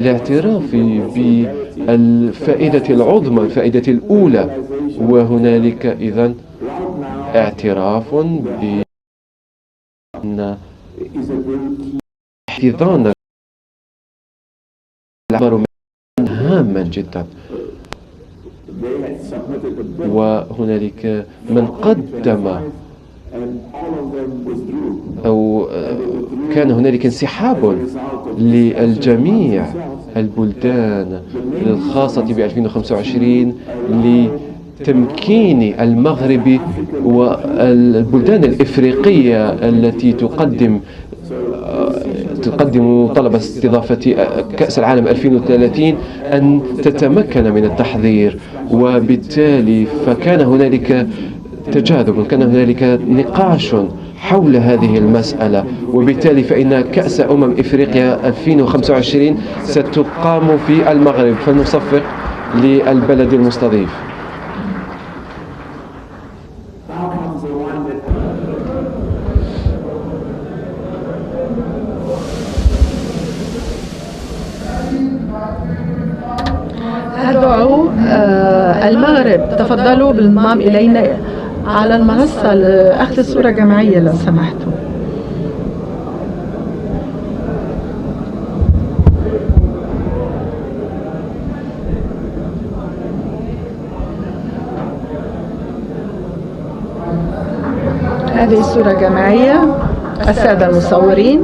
الاعتراف بالفائدة العظمى، الفائدة الأولى. وهنالك إذن اعتراف بأن احتضان العمر هاما جدا. وهنالك من قدم أو كان هنالك انسحاب للجميع البلدان الخاصة ب 2025 لتمكين المغرب والبلدان الإفريقية التي تقدم طلب استضافة كأس العالم 2030 أن تتمكن من التحضير. وبالتالي فكان هنالك تجاذب، كان هنالك نقاش حول هذه المسألة. وبالتالي فإن كأس إفريقيا 2025 ستقام في المغرب، فلنصفق للبلد المستضيف. أدعو المغرب تفضلوا بالانضمام إلينا على المنصة لأخذ صورة جماعية لو سمحتوا. هذه صورة جماعية. السادة المصورين،